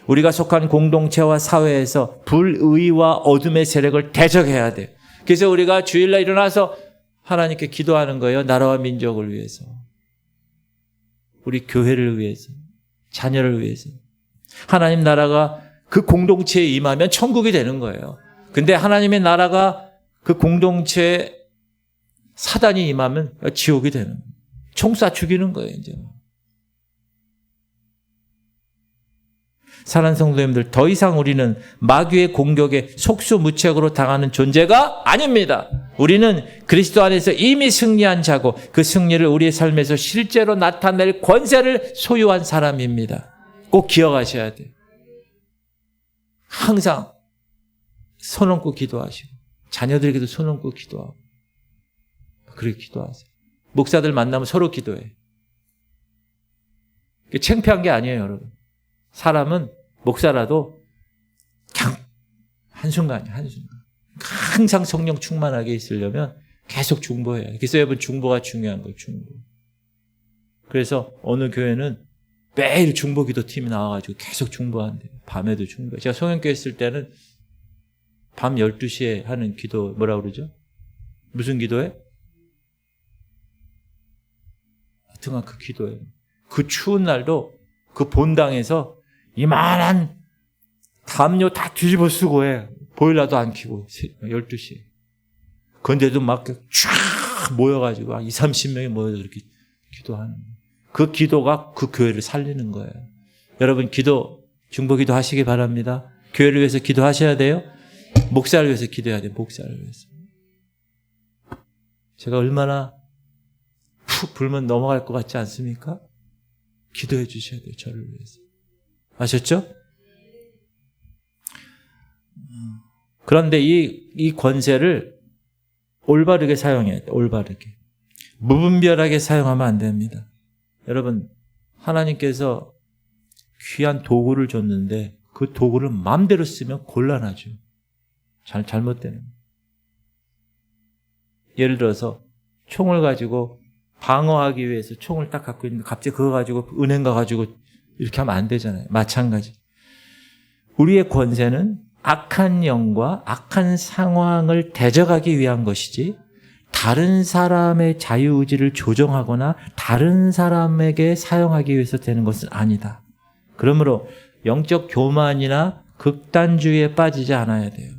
우리가 속한 공동체와 사회에서 불의와 어둠의 세력을 대적해야 돼요. 그래서 우리가 주일날 일어나서 하나님께 기도하는 거예요. 나라와 민족을 위해서. 우리 교회를 위해서. 자녀를 위해서. 하나님 나라가 그 공동체에 임하면 천국이 되는 거예요. 근데 하나님의 나라가 그 공동체에 사단이 임하면 지옥이 되는 거예요. 총 쏴 죽이는 거예요, 이제. 사랑하는 성도님들, 더 이상 우리는 마귀의 공격에 속수무책으로 당하는 존재가 아닙니다. 우리는 그리스도 안에서 이미 승리한 자고 그 승리를 우리의 삶에서 실제로 나타낼 권세를 소유한 사람입니다. 꼭 기억하셔야 돼요. 항상 손 얹고 기도하시고 자녀들에게도 손 얹고 기도하고 그렇게 기도하세요. 목사들 만나면 서로 기도해. 창피한 게 아니에요, 여러분. 사람은 목사라도 그냥 한순간이에요, 한순간. 항상 성령 충만하게 있으려면 계속 중보해야 해요. 그래서 여러분 중보가 중요한 거예요, 중보. 그래서 어느 교회는 매일 중보기도 팀이 나와가지고 계속 중보한대요. 밤에도 중보. 제가 송영교회 있을 때는 밤 12시에 하는 기도 뭐라 그러죠? 무슨 기도해? 하여튼간 그 기도예요. 그 추운 날도 그 본당에서 이만한 담요 다 뒤집어 쓰고 해. 보일러도 안 켜고 12시에. 그런데도 막 쫙 모여가지고 20, 30명이 모여서 이렇게 기도하는 거예요. 그 기도가 그 교회를 살리는 거예요. 여러분 기도, 중보기도 하시기 바랍니다. 교회를 위해서 기도하셔야 돼요. 목사를 위해서 기도해야 돼요. 목사를 위해서. 제가 얼마나 푹 불면 넘어갈 것 같지 않습니까? 기도해 주셔야 돼요. 저를 위해서. 아셨죠? 그런데 이 권세를 올바르게 사용해야 돼요. 올바르게. 무분별하게 사용하면 안 됩니다. 여러분, 하나님께서 귀한 도구를 줬는데 그 도구를 마음대로 쓰면 곤란하죠. 잘못되는. 예를 들어서 총을 가지고 방어하기 위해서 총을 딱 갖고 있는데 갑자기 그거 가지고 은행 가가지고 이렇게 하면 안 되잖아요. 마찬가지. 우리의 권세는 악한 영과 악한 상황을 대적하기 위한 것이지 다른 사람의 자유의지를 조정하거나 다른 사람에게 사용하기 위해서 되는 것은 아니다. 그러므로 영적 교만이나 극단주의에 빠지지 않아야 돼요.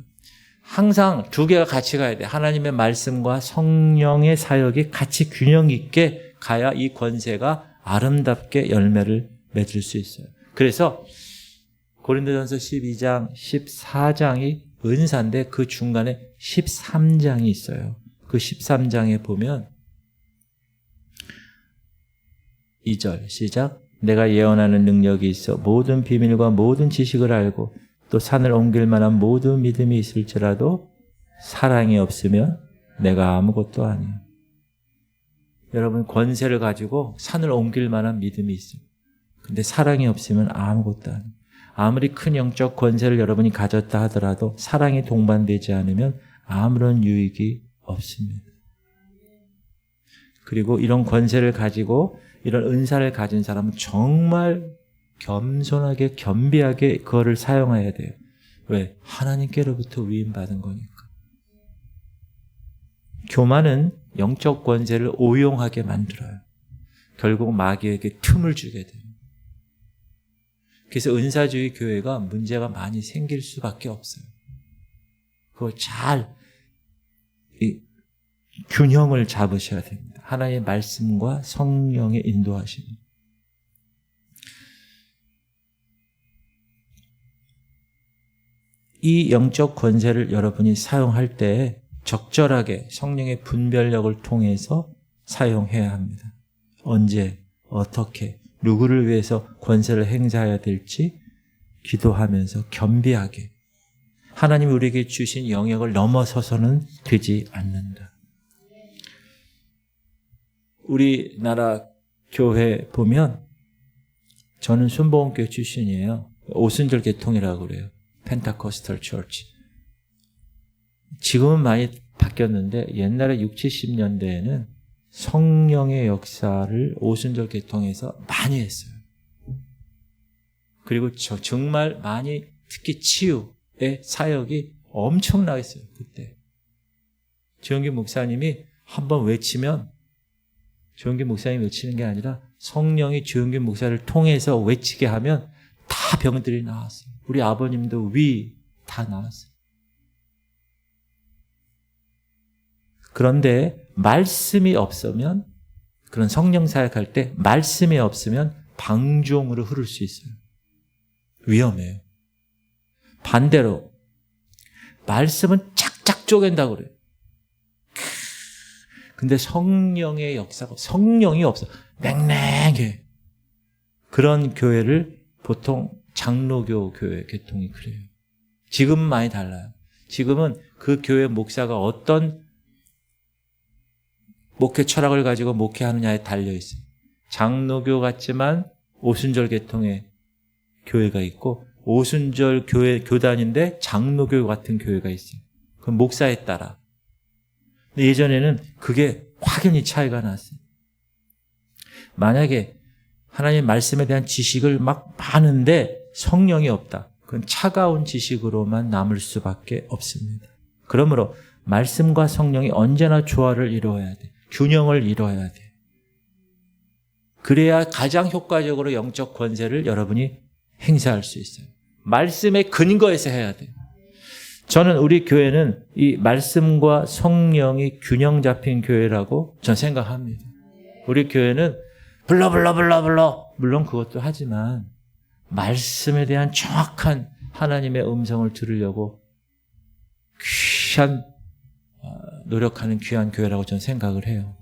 항상 두 개가 같이 가야 돼요. 하나님의 말씀과 성령의 사역이 같이 균형 있게 가야 이 권세가 아름답게 열매를 맺을 수 있어요. 그래서 고린도전서 12장, 14장이 은사인데 그 중간에 13장이 있어요. 그 13장에 보면 2절 시작. 내가 예언하는 능력이 있어 모든 비밀과 모든 지식을 알고 또 산을 옮길 만한 모든 믿음이 있을지라도 사랑이 없으면 내가 아무것도 아니에요. 여러분 권세를 가지고 산을 옮길 만한 믿음이 있어요. 근데 사랑이 없으면 아무것도 아니에요. 아무리 큰 영적 권세를 여러분이 가졌다 하더라도 사랑이 동반되지 않으면 아무런 유익이 없습니다. 그리고 이런 권세를 가지고 이런 은사를 가진 사람은 정말 겸손하게 겸비하게 그거를 사용해야 돼요. 왜? 하나님께로부터 위임받은 거니까. 교만은 영적 권세를 오용하게 만들어요. 결국 마귀에게 틈을 주게 돼요. 그래서 은사주의 교회가 문제가 많이 생길 수밖에 없어요. 그걸 잘 균형을 잡으셔야 됩니다. 하나님의 말씀과 성령의 인도하심. 이 영적 권세를 여러분이 사용할 때 적절하게 성령의 분별력을 통해서 사용해야 합니다. 언제, 어떻게, 누구를 위해서 권세를 행사해야 될지 기도하면서 겸비하게 하나님이 우리에게 주신 영역을 넘어서서는 되지 않는다. 우리나라 교회 보면 저는 순복음교회 출신이에요. 오순절 계통이라고 그래요. 펜타코스탈 처치. 지금은 많이 바뀌었는데 옛날에 60, 70년대에는 성령의 역사를 오순절 계통에서 많이 했어요. 그리고 정말 많이 특히 치유의 사역이 엄청나게 했어요. 그때. 조영기 목사님이 한번 외치면 조영기 목사님이 외치는 게 아니라 성령이 조영기 목사를 통해서 외치게 하면 다 병들이 나왔어요. 우리 아버님도 위 다 나왔어요. 그런데 말씀이 없으면 그런 성령 사역할 때 말씀이 없으면 방종으로 흐를 수 있어요. 위험해요. 반대로 말씀은 쫙쫙 쪼갠다고 그래요. 근데 성령의 역사가 성령이 없어. 맹맹해. 그런 교회를 보통 장로교 교회 계통이 그래요. 지금은 많이 달라요. 지금은 그 교회 목사가 어떤 목회 철학을 가지고 목회하느냐에 달려있어요. 장로교 같지만 오순절 계통의 교회가 있고 오순절 교단인데 장로교 같은 교회가 있어요. 그 목사에 따라. 근데 예전에는 그게 확연히 차이가 났어요. 만약에 하나님 말씀에 대한 지식을 막 많은데 성령이 없다. 그건 차가운 지식으로만 남을 수밖에 없습니다. 그러므로 말씀과 성령이 언제나 조화를 이루어야 돼. 균형을 이루어야 돼. 그래야 가장 효과적으로 영적 권세를 여러분이 행사할 수 있어요. 말씀의 근거에서 해야 돼요. 저는 우리 교회는 이 말씀과 성령이 균형 잡힌 교회라고 전 생각합니다. 우리 교회는 불러 물론 그것도 하지만 말씀에 대한 정확한 하나님의 음성을 들으려고 노력하는 귀한 교회라고 저는 생각을 해요.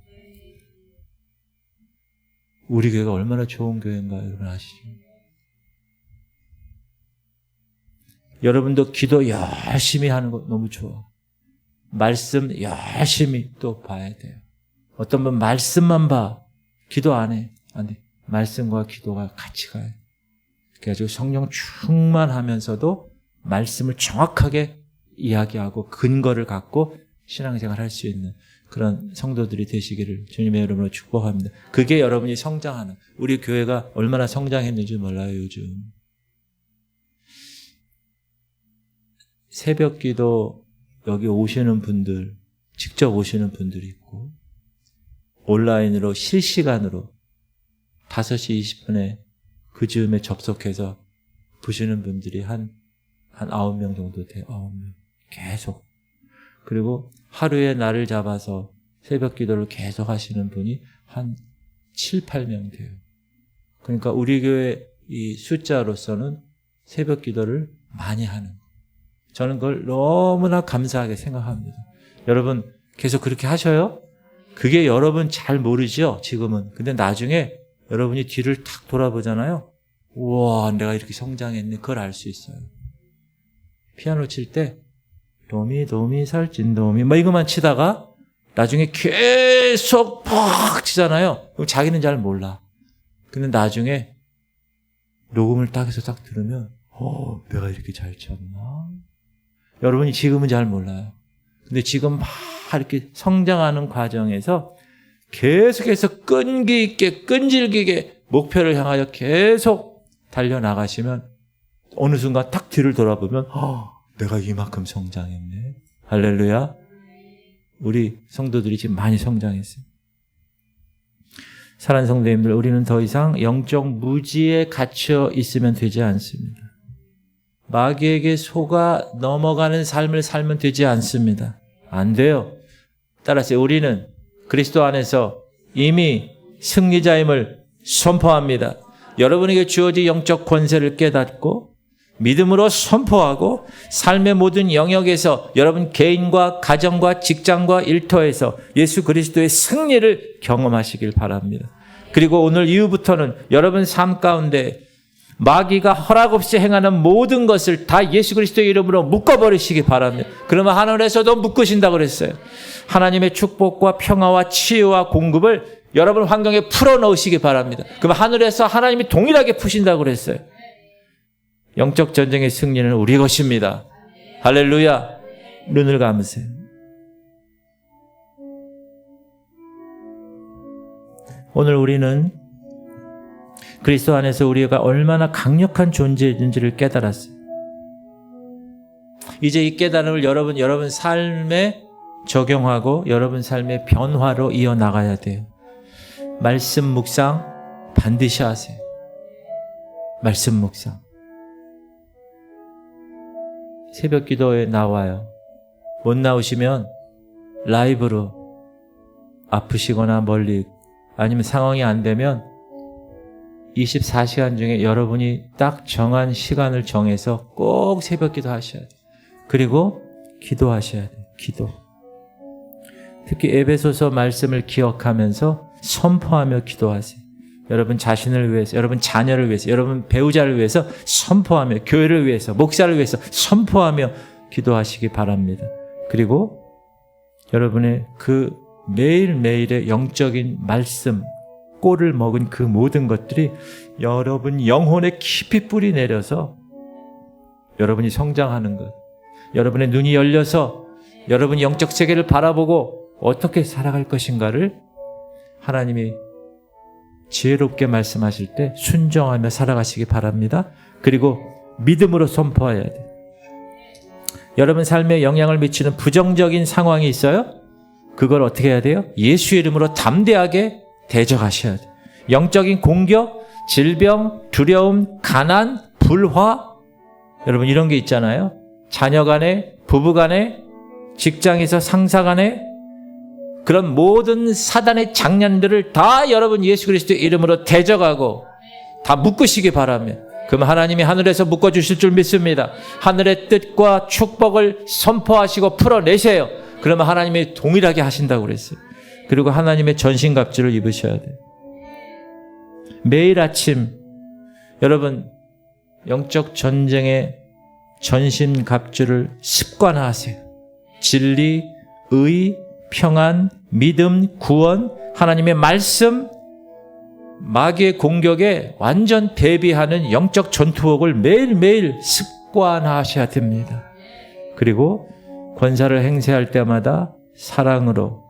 우리 교회가 얼마나 좋은 교회인가 여러분 아시죠? 여러분도 기도 열심히 하는 거 너무 좋아. 말씀 열심히 또 봐야 돼요. 어떤 분 말씀만 봐. 기도 안 해. 안 돼. 말씀과 기도가 같이 가요. 그래가지고 성령 충만하면서도 말씀을 정확하게 이야기하고 근거를 갖고 신앙생활 할 수 있는 그런 성도들이 되시기를 주님의 이름으로 축복합니다. 그게 여러분이 성장하는, 우리 교회가 얼마나 성장했는지 몰라요, 요즘. 새벽 기도 여기 오시는 분들, 직접 오시는 분들이 있고, 온라인으로 실시간으로 5시 20분에 그 즈음에 접속해서 보시는 분들이 한 9명 정도 돼요. 9명. 계속. 그리고 하루에 날을 잡아서 새벽 기도를 계속 하시는 분이 한 7, 8명 돼요. 그러니까 우리 교회 이 숫자로서는 새벽 기도를 많이 하는 거예요. 저는 그걸 너무나 감사하게 생각합니다. 여러분 계속 그렇게 하셔요? 그게 여러분 잘 모르죠, 지금은. 근데 나중에 여러분이 뒤를 탁 돌아보잖아요. 우와, 내가 이렇게 성장했네. 그걸 알 수 있어요. 피아노 칠 때 도미 살찐도미 뭐 이것만 치다가 나중에 계속 팍 치잖아요. 그럼 자기는 잘 몰라. 근데 나중에 녹음을 딱 해서 딱 들으면 내가 이렇게 잘 쳤나? 여러분이 지금은 잘 몰라요. 근데 지금 막 이렇게 성장하는 과정에서 계속해서 끈기 있게 끈질기게 목표를 향하여 계속 달려나가시면 어느 순간 탁 뒤를 돌아보면 내가 이만큼 성장했네. 할렐루야. 우리 성도들이 지금 많이 성장했어요. 사랑하는 성도님들, 우리는 더 이상 영적 무지에 갇혀 있으면 되지 않습니다. 마귀에게 속아 넘어가는 삶을 살면 되지 않습니다. 안 돼요. 따라서 우리는 그리스도 안에서 이미 승리자임을 선포합니다. 여러분에게 주어진 영적 권세를 깨닫고 믿음으로 선포하고 삶의 모든 영역에서 여러분 개인과 가정과 직장과 일터에서 예수 그리스도의 승리를 경험하시길 바랍니다. 그리고 오늘 이후부터는 여러분 삶 가운데 마귀가 허락 없이 행하는 모든 것을 다 예수 그리스도의 이름으로 묶어버리시기 바랍니다. 그러면 하늘에서도 묶으신다고 그랬어요. 하나님의 축복과 평화와 치유와 공급을 여러분 환경에 풀어넣으시기 바랍니다. 그럼 하늘에서 하나님이 동일하게 푸신다고 그랬어요. 영적 전쟁의 승리는 우리 것입니다. 할렐루야. 눈을 감으세요. 오늘 우리는 그리스도 안에서 우리가 얼마나 강력한 존재인지를 깨달았어요. 이제 이 깨달음을 여러분 삶에 적용하고 여러분 삶의 변화로 이어나가야 돼요. 말씀 묵상 반드시 하세요. 말씀 묵상. 새벽 기도에 나와요. 못 나오시면 라이브로 아프시거나 멀리 아니면 상황이 안 되면 24시간 중에 여러분이 딱 정한 시간을 정해서 꼭 새벽 기도 하셔야 돼요. 그리고 기도하셔야 돼요. 기도. 특히 에베소서 말씀을 기억하면서 선포하며 기도하세요. 여러분 자신을 위해서, 여러분 자녀를 위해서, 여러분 배우자를 위해서 선포하며, 교회를 위해서, 목사를 위해서 선포하며 기도하시기 바랍니다. 그리고 여러분의 그 매일매일의 영적인 말씀, 꼴을 먹은 그 모든 것들이 여러분 영혼에 깊이 뿌리 내려서 여러분이 성장하는 것, 여러분의 눈이 열려서 여러분이 영적 세계를 바라보고 어떻게 살아갈 것인가를 하나님이 지혜롭게 말씀하실 때 순종하며 살아가시기 바랍니다. 그리고 믿음으로 선포해야 돼요. 여러분 삶에 영향을 미치는 부정적인 상황이 있어요? 그걸 어떻게 해야 돼요? 예수 이름으로 담대하게 대적하셔야 돼요. 영적인 공격, 질병, 두려움, 가난, 불화, 여러분 이런 게 있잖아요. 자녀 간에, 부부 간에, 직장에서 상사 간에 그런 모든 사단의 장난들을 다 여러분 예수 그리스도의 이름으로 대적하고 다 묶으시기 바랍니다. 그럼 하나님이 하늘에서 묶어주실 줄 믿습니다. 하늘의 뜻과 축복을 선포하시고 풀어내세요. 그러면 하나님이 동일하게 하신다고 그랬어요. 그리고 하나님의 전신갑주를 입으셔야 돼요. 매일 아침 여러분 영적 전쟁의 전신갑주를 습관화하세요. 진리, 의, 평안, 믿음, 구원, 하나님의 말씀, 마귀의 공격에 완전 대비하는 영적 전투복을 매일매일 습관화하셔야 됩니다. 그리고 권사를 행세할 때마다 사랑으로,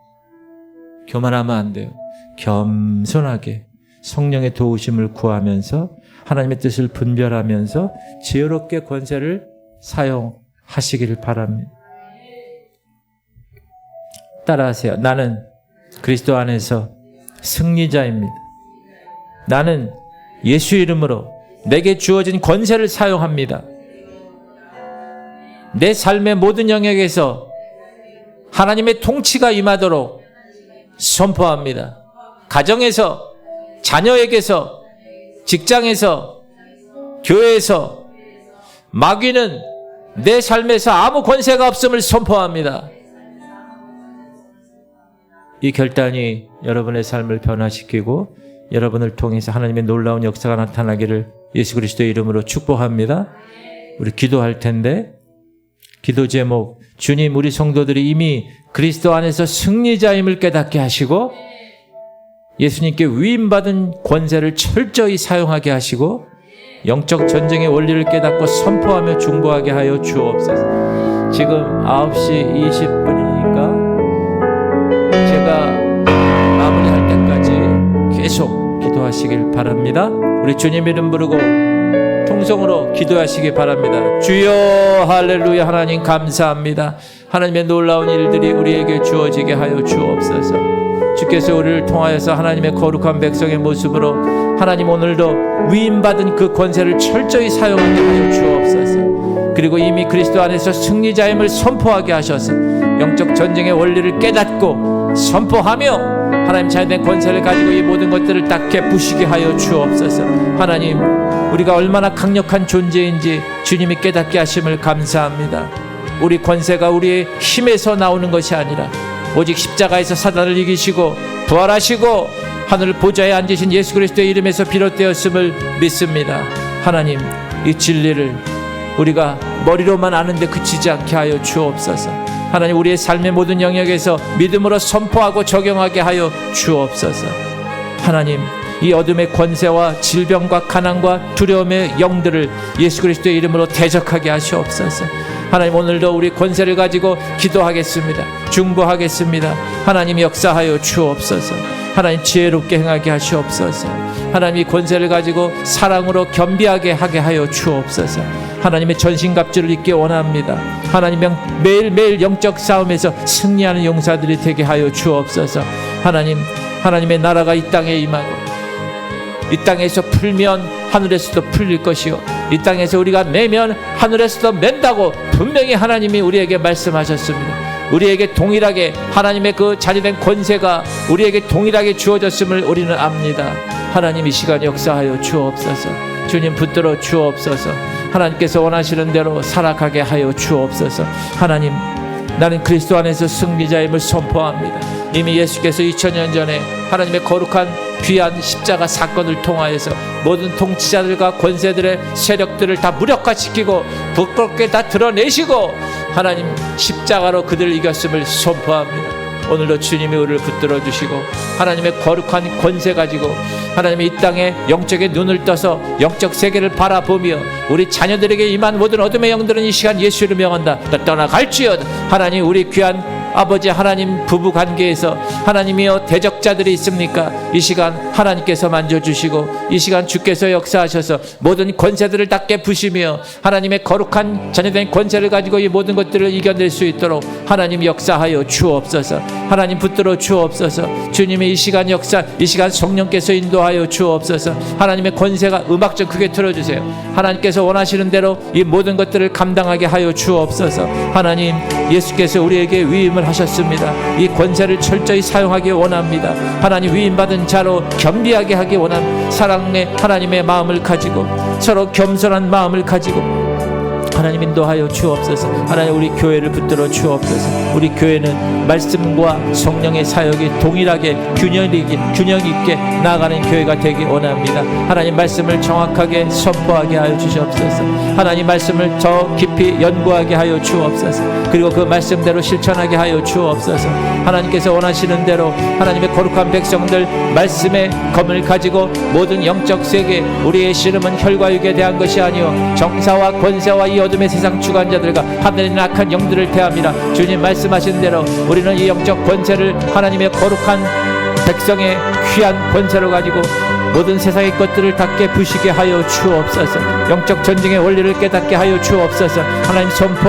교만하면 안 돼요. 겸손하게 성령의 도우심을 구하면서 하나님의 뜻을 분별하면서 지혜롭게 권세를 사용하시기를 바랍니다. 따라하세요. 나는 그리스도 안에서 승리자입니다. 나는 예수 이름으로 내게 주어진 권세를 사용합니다. 내 삶의 모든 영역에서 하나님의 통치가 임하도록 선포합니다. 가정에서, 자녀에게서, 직장에서, 교회에서 마귀는 내 삶에서 아무 권세가 없음을 선포합니다. 이 결단이 여러분의 삶을 변화시키고 여러분을 통해서 하나님의 놀라운 역사가 나타나기를 예수 그리스도의 이름으로 축복합니다. 우리 기도할 텐데 기도 제목, 주님 우리 성도들이 이미 그리스도 안에서 승리자임을 깨닫게 하시고 예수님께 위임받은 권세를 철저히 사용하게 하시고 영적 전쟁의 원리를 깨닫고 선포하며 중보하게 하여 주옵소서. 지금 9시 20분이니까 제가 마무리할 때까지 계속 기도하시길 바랍니다. 우리 주님 이름 부르고 통성으로 기도하시기 바랍니다. 주여 할렐루야. 하나님 감사합니다. 하나님의 놀라운 일들이 우리에게 주어지게 하여 주옵소서. 주께서 우리를 통하여서 하나님의 거룩한 백성의 모습으로 하나님 오늘도 위임받은 그 권세를 철저히 사용하게 하여 주옵소서. 그리고 이미 그리스도 안에서 승리자임을 선포하게 하셔서 영적 전쟁의 원리를 깨닫고 선포하며 하나님 자연된 권세를 가지고 이 모든 것들을 다 깨부시게 하여 주옵소서. 하나님 우리가 얼마나 강력한 존재인지 주님이 깨닫게 하심을 감사합니다. 우리 권세가 우리의 힘에서 나오는 것이 아니라 오직 십자가에서 사단을 이기시고 부활하시고 하늘 보좌에 앉으신 예수 그리스도의 이름에서 비롯되었음을 믿습니다. 하나님, 이 진리를 우리가 머리로만 아는데 그치지 않게 하여 주옵소서. 하나님, 우리의 삶의 모든 영역에서 믿음으로 선포하고 적용하게 하여 주옵소서. 하나님, 이 어둠의 권세와 질병과 가난과 두려움의 영들을 예수 그리스도의 이름으로 대적하게 하시옵소서. 하나님, 오늘도 우리 권세를 가지고 기도하겠습니다. 중보하겠습니다. 하나님, 역사하여 주옵소서. 하나님, 지혜롭게 행하게 하시옵소서. 하나님, 이 권세를 가지고 사랑으로 겸비하게 하게 하여 주옵소서. 하나님의 전신갑주를 입기 원합니다. 하나님, 매일매일 영적 싸움에서 승리하는 용사들이 되게 하여 주옵소서. 하나님, 하나님의 나라가 이 땅에 임하고 이 땅에서 풀면 하늘에서도 풀릴 것이요, 이 땅에서 우리가 매면 하늘에서도 맨다고 분명히 하나님이 우리에게 말씀하셨습니다. 우리에게 동일하게 하나님의 그 자리된 권세가 우리에게 동일하게 주어졌음을 우리는 압니다. 하나님, 이 시간 역사하여 주옵소서. 주님, 붙들어 주옵소서. 하나님께서 원하시는 대로 살아가게 하여 주옵소서. 하나님, 나는 그리스도 안에서 승리자임을 선포합니다. 이미 예수께서 2000년 전에 하나님의 거룩한 귀한 십자가 사건을 통하여서 모든 통치자들과 권세들의 세력들을 다 무력화시키고 부끄럽게 다 드러내시고 하나님 십자가로 그들을 이겼음을 선포합니다. 오늘도 주님이 우리를 붙들어 주시고 하나님의 거룩한 권세 가지고 하나님이 이 땅에 영적의 눈을 떠서 영적 세계를 바라보며 우리 자녀들에게 임한 모든 어둠의 영들은 이 시간 예수를 명한다. 떠나갈지어다. 하나님, 우리 귀한 아버지 하나님 부부 관계에서 하나님이여 대적자들이 있습니까? 이 시간 하나님께서 만져주시고 이 시간 주께서 역사하셔서 모든 권세들을 다 깨부시며 하나님의 거룩한 자녀된 권세를 가지고 이 모든 것들을 이겨낼 수 있도록 하나님 역사하여 주옵소서. 하나님, 붙들어 주옵소서. 주님의 이 시간 역사, 이 시간 성령께서 인도하여 주옵소서. 하나님의 권세가 음악 좀 크게 틀어주세요. 하나님께서 원하시는 대로 이 모든 것들을 감당하게 하여 주옵소서. 하나님, 예수께서 우리에게 위임을 하셨습니다. 이 권세를 철저히 사용하기 원합니다. 하나님, 위임받은 자로 겸비하게 하기 원합니다. 사랑의 하나님의 마음을 가지고 서로 겸손한 마음을 가지고 하나님 인도하여 주옵소서. 하나님, 우리 교회를 붙들어 주옵소서. 우리 교회는 말씀과 성령의 사역이 동일하게 균형 있게 나아가는 교회가 되기 원합니다. 하나님, 말씀을 정확하게 선포하게 하여 주시옵소서. 하나님, 말씀을 더 깊이 연구하게 하여 주옵소서. 그리고 그 말씀대로 실천하게 하여 주옵소서. 하나님께서 원하시는 대로 하나님의 거룩한 백성들 말씀의 검을 가지고 모든 영적 세계, 우리의 씨름은 혈과 육에 대한 것이 아니요 정사와 권세와 이 어둠의 세상 주관자들과 하늘의 악한 영들을 대합니다. 주님 말씀하신 대로 우리는 이 영적 권세를 하나님의 거룩한 백성의 귀한 권세로 가지고 모든 세상의 것들을 다 깨부시게 하여 주옵소서. 영적 전쟁의 원리를 깨닫게 하여 주옵소서. 하나님, 선포